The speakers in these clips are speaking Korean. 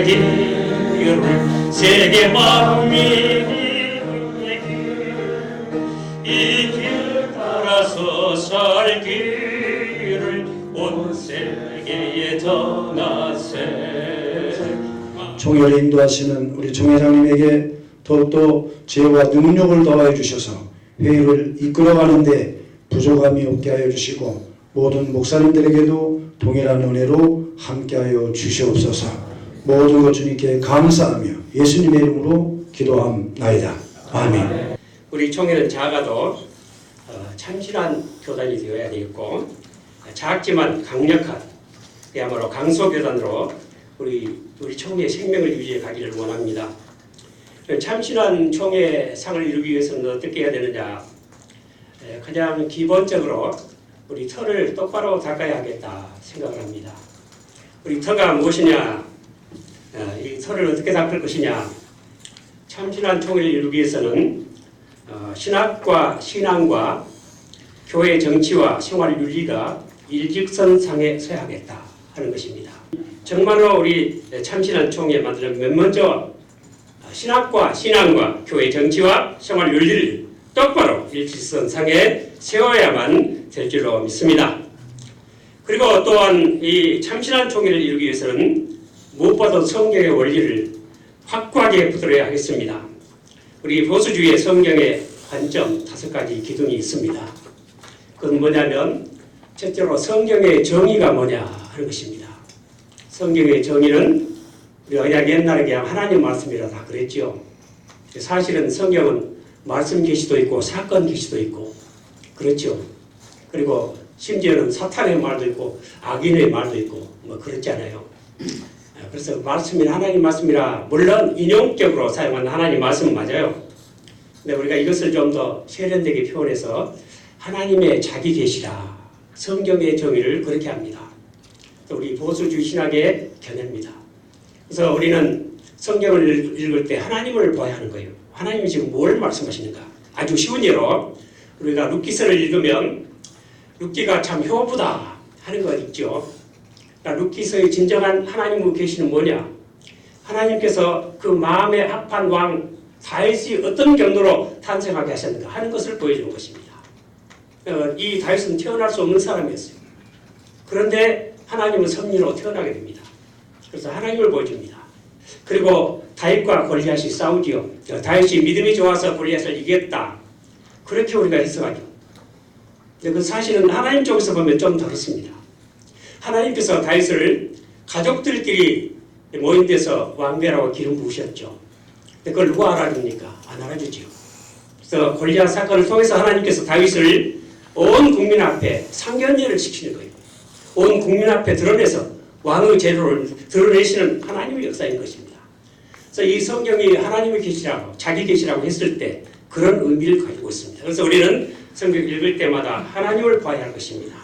길을 세계 만민이 이 길 따라서 살 길을 온 세계에 전하세. 총회를 인도하시는 우리 총회장님에게 더욱더 지혜와 능력을 더하여 주셔서 회의를 이끌어가는데 부족함이 없게 하여 주시고 모든 목사님들에게도 동일한 은혜로 함께하여 주시옵소서. 모든 것 주님께 감사하며 예수님의 이름으로 기도함나이다. 아멘. 우리 총회는 작아도 참신한 교단이 되어야 되겠고, 작지만 강력한 그야말로 강소교단으로 우리 총회의 생명을 유지해 가기를 원합니다. 참신한 총회 상을 이루기 위해서는 어떻게 해야 되느냐? 가장 기본적으로 우리 터를 똑바로 닦아야 하겠다 생각을 합니다. 우리 터가 무엇이냐? 이 터를 어떻게 닦을 것이냐? 참신한 총회를 이루기 위해서는 신학과 신앙과 교회 정치와 생활 윤리가 일직선상에 서야 하겠다 하는 것입니다. 정말로 우리 참신한 총회 만들려면 먼저 신학과 신앙과 교회 정치와 생활 윤리를 똑바로 일직선상에 세워야만 될 줄로 믿습니다. 그리고 또한 이 참신한 총회를 이루기 위해서는 무엇보다도 성경의 원리를 확고하게 붙들어야 하겠습니다. 우리 보수주의의 성경의 관점 5가지 기둥이 있습니다. 그건 뭐냐면 첫째로 성경의 정의가 뭐냐 하는 것입니다. 성경의 정의는 우리가 그냥 옛날에 그냥 하나님 말씀이라 다 그랬죠. 사실은 성경은 말씀 계시도 있고 사건 계시도 있고 그렇죠. 그리고 심지어는 사탄의 말도 있고 악인의 말도 있고 뭐 그렇잖아요. 그래서 말씀이 하나님 말씀이라 물론 인용적으로 사용하는 하나님 말씀은 맞아요. 근데 우리가 이것을 좀 더 세련되게 표현해서 하나님의 자기 계시라 성경의 정의를 그렇게 합니다. 우리 보수주의 신학의 견해입니다. 그래서 우리는 성경을 읽을 때 하나님을 봐야 하는 거예요. 하나님이 지금 뭘 말씀하시는가? 아주 쉬운 예로 우리가 룻기서를 읽으면 룻기가 참 효부다 하는 거 있죠. 그러니까 룻기서의 진정한 하나님의 계시는 뭐냐? 하나님께서 그 마음에 합한 왕 다윗이 어떤 경로로 탄생하게 하셨는가 하는 것을 보여주는 것입니다. 이 다윗은 태어날 수 없는 사람이었어요. 그런데 하나님은 섭리로 태어나게 됩니다. 그래서 하나님을 보여줍니다. 그리고 다윗과 골리앗이 싸우지요. 다윗이 믿음이 좋아서 골리앗을 이겼다. 그렇게 우리가 해석하죠. 근데 그 사실은 하나님 쪽에서 보면 좀 다릅니다. 하나님께서 다윗을 가족들끼리 모인 데서 왕비라고 기름 부으셨죠. 근데 그걸 누가 알아줍니까? 안 알아주지요. 그래서 골리앗 사건을 통해서 하나님께서 다윗을 온 국민 앞에 상견례를 시키는 거예요. 온 국민 앞에 드러내서 왕의 제도를 드러내시는 하나님의 역사인 것입니다. 그래서 이 성경이 하나님의 계시라고 자기 계시라고 했을 때 그런 의미를 가지고 있습니다. 그래서 우리는 성경 읽을 때마다 하나님을 봐야 할 것입니다.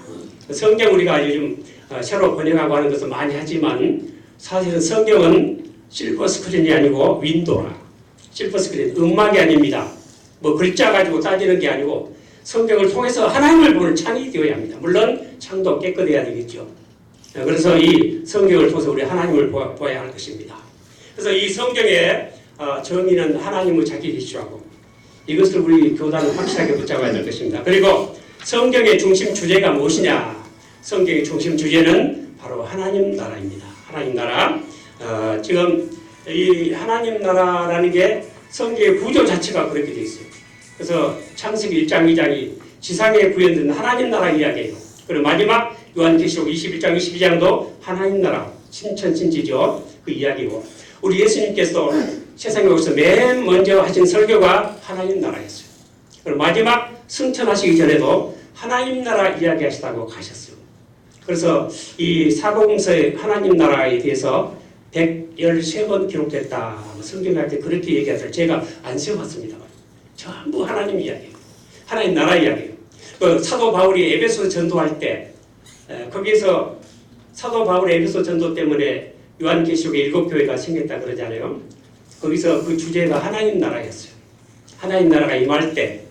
성경 우리가 요즘 새로 번역하고 하는 것을 많이 하지만 사실은 성경은 실버 스크린이 아니고 윈도라. 실버 스크린 음막이 아닙니다. 뭐 글자 가지고 따지는 게 아니고 성경을 통해서 하나님을 보는 창이 되어야 합니다. 물론 창도 깨끗해야 되겠죠. 그래서 이 성경을 통해서 우리 하나님을 보아야 할 것입니다. 그래서 이 성경의 정의는 하나님의 자기 계시라고 이것을 우리 교단은 확실하게 붙잡아야 될 것입니다. 그리고 성경의 중심 주제가 무엇이냐? 성경의 중심 주제는 바로 하나님 나라입니다. 하나님 나라. 지금 이 하나님 나라라는 게 성경의 구조 자체가 그렇게 되어 있어요. 그래서 창세기 1장 2장이 지상에 구현된 하나님 나라 이야기예요. 그리고 마지막 요한계시록 21장 22장도 하나님 나라 신천신지죠. 그 이야기고 우리 예수님께서 세상에 오셔서 맨 먼저 하신 설교가 하나님 나라였어요. 그리고 마지막 승천하시기 전에도 하나님 나라 이야기하시다고 가셨어요. 그래서 이 사복음서의 하나님 나라에 대해서 113번 기록됐다. 성경에 할 때 그렇게 얘기하세요. 제가 안 세워봤습니다. 전부 하나님 이야기예요. 하나님 나라 이야기예요. 그 사도 바울이 에베소 전도할 때 거기에서 사도 바울의 에베소 전도 때문에 요한계시록에 7교회가 생겼다 그러잖아요. 거기서 그 주제가 하나님 나라였어요. 하나님 나라가 임할 때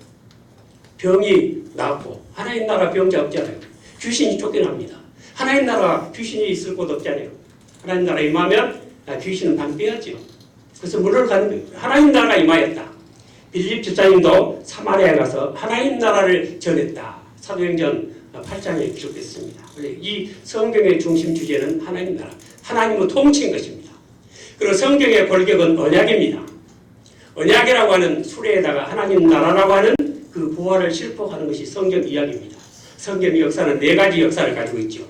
병이 낫고 하나님 나라 병자 없잖아요. 귀신이 쫓겨납니다. 하나님 나라 귀신이 있을 곳 없잖아요. 하나님 나라 임하면 귀신은 방 빼었죠. 그래서 물러가는 거예요. 하나님 나라가 임하였다. 빌립 집사님도 사마리아에 가서 하나님 나라를 전했다. 사도행전 8장에 기록됐습니다. 이 성경의 중심 주제는 하나님 나라, 하나님의 통치인 것입니다. 그리고 성경의 골격은 언약입니다. 언약이라고 하는 수레에다가 하나님 나라라고 하는 그 부활을 실포하는 것이 성경 이야기입니다. 성경의 역사는 네 가지 역사를 가지고 있죠.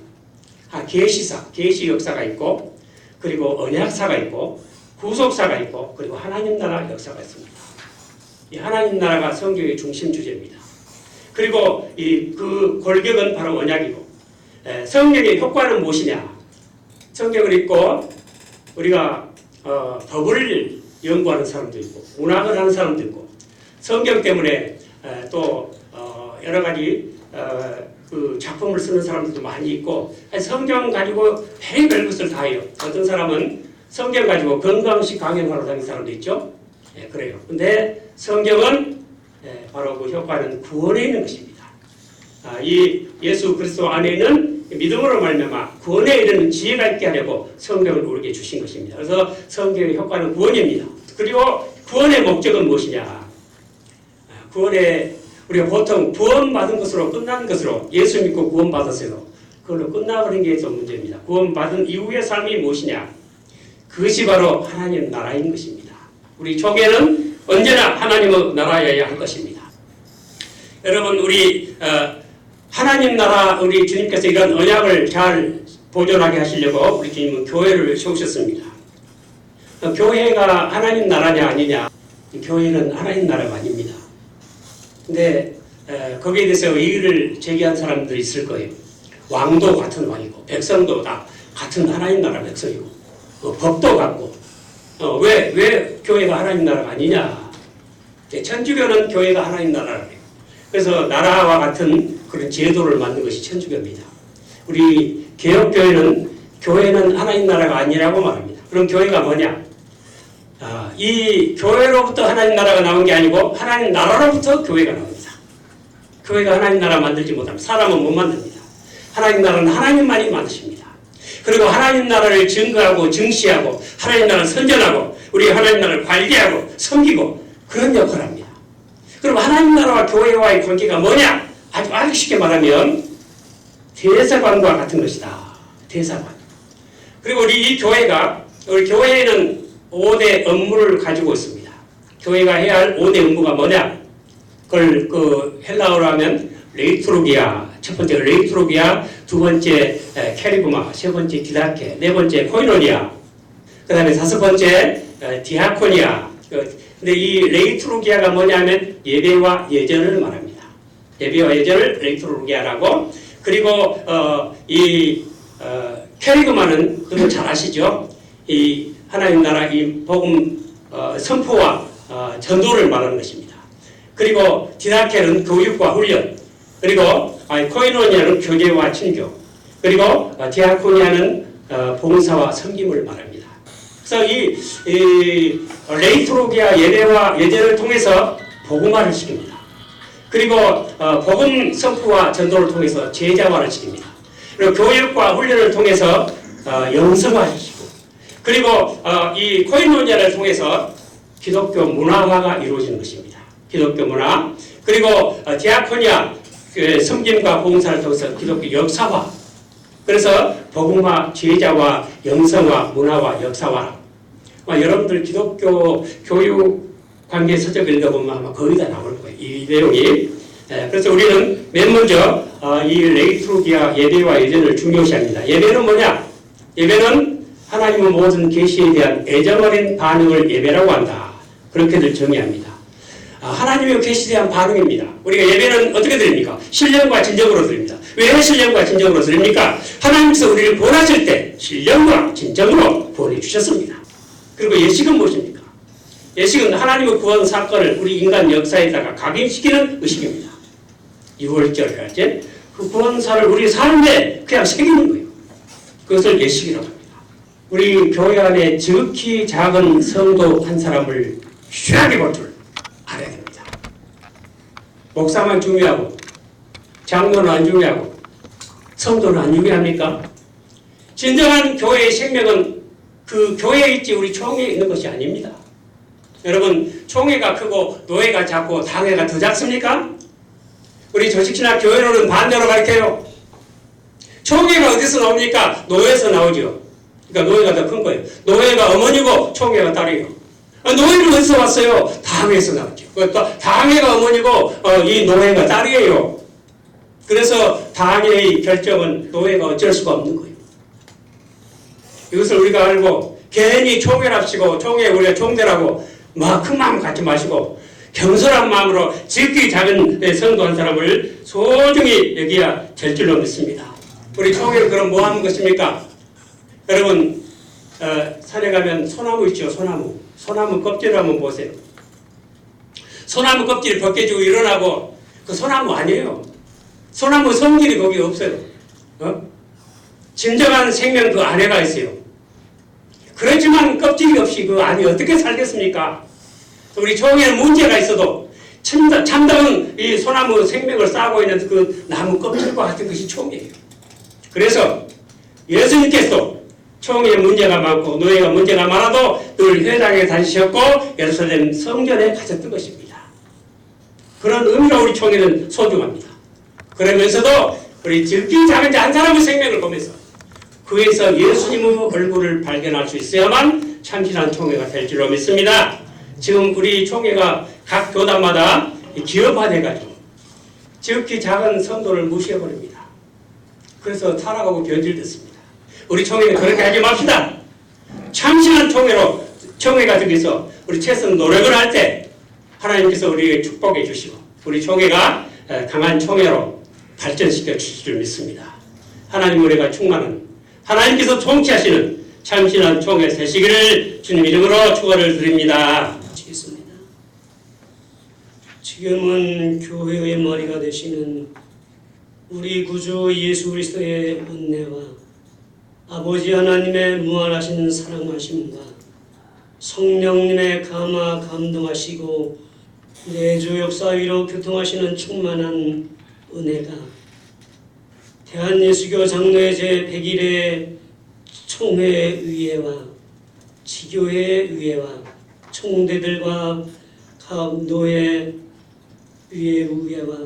계시사, 계시 역사가 있고, 그리고 언약사가 있고, 구속사가 있고, 그리고 하나님 나라 역사가 있습니다. 이 하나님 나라가 성경의 중심 주제입니다. 그리고 그 골격은 바로 언약이고, 성경의 효과는 무엇이냐? 성경을 읽고 우리가 법을 연구하는 사람도 있고, 문학을 하는 사람도 있고, 성경 때문에 또 여러 가지 그 작품을 쓰는 사람들도 많이 있고, 성경 가지고 별의별 것을 다 해요. 어떤 사람은 성경 가지고 건강식 강연하러 다니는 사람도 있죠. 그래요. 근데 성경은 바로 그 효과는 구원에 있는 것입니다. 이 예수 그리스도 안에 있는 믿음으로 말미암아 구원에 이르는 지혜가 있게 하려고 성경을 우리에게 주신 것입니다. 그래서 성경의 효과는 구원입니다. 그리고 구원의 목적은 무엇이냐? 구원의 우리가 보통 구원받은 것으로 끝난 것으로 예수 믿고 구원받았어요. 그걸로 끝나버린 게 좀 문제입니다. 구원받은 이후의 삶이 무엇이냐? 그것이 바로 하나님 나라인 것입니다. 우리 조개는 언제나 하나님의 나라여야 할 것입니다. 여러분, 우리 하나님 나라, 우리 주님께서 이런 언약을 잘 보존하게 하시려고 우리 주님은 교회를 세우셨습니다. 교회가 하나님 나라냐 아니냐? 교회는 하나님 나라가 아닙니다. 근데 거기에 대해서 의의를 제기한 사람들이 있을 거예요. 왕도 같은 왕이고 백성도 다 같은 하나님 나라 백성이고 법도 같고 왜 교회가 하나님 나라가 아니냐? 천주교는 교회가 하나님 나라래요. 그래서 나라와 같은 그런 제도를 만든 것이 천주교입니다. 우리 개혁교회는 교회는 하나님 나라가 아니라고 말합니다. 그럼 교회가 뭐냐? 이 교회로부터 하나님 나라가 나온 게 아니고 하나님 나라로부터 교회가 나옵니다. 교회가 하나님 나라 만들지 못하면 사람은 못 만듭니다. 하나님 나라는 하나님만이 만드십니다. 그리고 하나님 나라를 증거하고 증시하고 하나님 나라를 선전하고 우리 하나님 나라를 관리하고 섬기고 그런 역할을 합니다. 그럼 하나님 나라와 교회와의 관계가 뭐냐? 아주 쉽게 말하면 대사관과 같은 것이다. 대사관. 그리고 우리 교회에는 5대 업무를 가지고 있습니다. 교회가 해야 할 5대 업무가 뭐냐? 그걸 헬라어로 하면 레이트로기아, 첫 번째 레이트로기아, 두 번째 캐리그마, 세 번째 디다케, 네 번째 코이노니아, 그 다음에 다섯 번째 디아코니아. 근데 이 레이트로기아가 뭐냐면 예배와 예전을 말합니다. 예배와 예전을 레이트로기아라고. 그리고 캐리그마는 그거 잘 아시죠? 이 하나님 나라 이 복음 선포와 전도를 말하는 것입니다. 그리고 디다케는 교육과 훈련, 그리고 코이노니아는 교제와 친교, 그리고 디아코니아는 봉사와 섬김을 말합니다. 그래서 이 레이트로기아 예배와 예전을 통해서 복음화를 시킵니다. 그리고 복음 선포와 전도를 통해서 제자화를 시킵니다. 그리고 교육과 훈련을 통해서 영성화를 시키고, 그리고 이 코이노니아를 통해서 기독교 문화화가 이루어지는 것입니다. 기독교 문화. 그리고 디아코니아 섬김과 봉사를 통해서 기독교 역사화. 그래서 복음화, 제자화, 영성화, 문화화, 역사화. 여러분들 기독교 교육 관계 서적 읽어보면 아마 거의 다 나올 거예요. 이 내용이. 그래서 우리는 맨 먼저 이 레이트로기아 예배와 예전을 중요시합니다. 예배는 뭐냐? 예배는 하나님의 모든 계시에 대한 애정어린 반응을 예배라고 한다. 그렇게들 정의합니다. 하나님의 계시에 대한 반응입니다. 우리가 예배는 어떻게 드립니까? 신령과 진정으로 드립니다. 왜 신령과 진정으로 드립니까? 하나님께서 우리를 구원하실 때 신령과 진정으로 구원해 주셨습니다. 그리고 예식은 무엇입니까? 예식은 하나님의 구원 사건을 우리 인간 역사에다가 각인시키는 의식입니다. 6월절 할때 그 구원사를 우리 삶에 그냥 새기는 거예요. 그것을 예식이라고 합니다. 우리 교회 안에 지극히 작은 성도 한 사람을 귀하게 볼 줄 알아야 됩니다. 목사만 중요하고 장로는 안 중요하고 성도는 안 중요합니까? 진정한 교회의 생명은 그 교회에 있지 우리 총회에 있는 것이 아닙니다. 여러분, 총회가 크고 노회가 작고 당회가 더 작습니까? 우리 조직신학 교회로는 반대로 가르쳐요. 총회가 어디서 나옵니까? 노회에서 나오죠. 그러니까 노회가 더 큰 거예요. 노회가 어머니고 총회가 딸이에요. 노회는 어디서 왔어요? 당회에서 나왔죠. 또 당회가 어머니고 이 노회가 딸이에요. 그래서 당회의 결정은 노회가 어쩔 수가 없는 거예요. 이것을 우리가 알고 괜히 총회랍시고 총회 우리가 총대라고 막 큰 마음 갖지 마시고 겸손한 마음으로 지극히 작은 성도 한 사람을 소중히 여기야 될 줄로 믿습니다. 우리 총회는 그럼 뭐 하는 것입니까? 여러분, 산에 가면 소나무 있죠. 소나무 껍질을 한번 보세요. 소나무 껍질 벗겨지고 일어나고 그 소나무 아니에요. 소나무 성질이 거기 없어요. 진정한 생명 그 안에가 있어요. 그렇지만 껍질이 없이 그 안이 어떻게 살겠습니까? 우리 총회는 문제가 있어도 참다운 이 소나무 생명을 쌓고 있는 그 나무 껍질과 같은 것이 총회예요. 그래서 예수님께서도 총회에 문제가 많고 노예가 문제가 많아도 늘 회당에 다니셨고 예루살렘 성전에 가셨던 것입니다. 그런 의미로 우리 총회는 소중합니다. 그러면서도 우리 지극히 작은 한 사람의 생명을 보면서 그에서 예수님의 얼굴을 발견할 수 있어야만 참신한 총회가 될 줄로 믿습니다. 지금 우리 총회가 각 교단마다 기업화돼가지고 지극히 작은 성도를 무시해버립니다. 그래서 타락하고 변질됐습니다. 우리 총회는 그렇게 하지 맙시다. 참신한 총회로 총회가 되면서 우리 최선 노력을 할 때 하나님께서 우리에게 축복해 주시고 우리 총회가 강한 총회로 발전시켜 주실 줄 믿습니다. 하나님 우리가 충만한 하나님께서 통치하시는 참신한 총회 되시기를 주님 이름으로 축원을 드립니다. 치겠습니다. 지금은 교회의 머리가 되시는 우리 구주 예수 그리스도의 은혜와 아버지 하나님의 무한하신 사랑하심과 성령님의 감화 감동하시고 내주 역사 위로 교통하시는 충만한 은혜가 대한예수교 장로회 제100일의 총회의회와 지교회의회와 총대들과 각 노회 의회와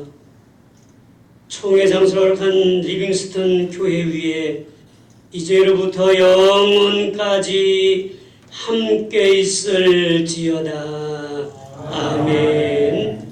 총회 장소를 한 리빙스턴 교회의회 이제로부터 영원까지 함께 있을지어다. 아멘.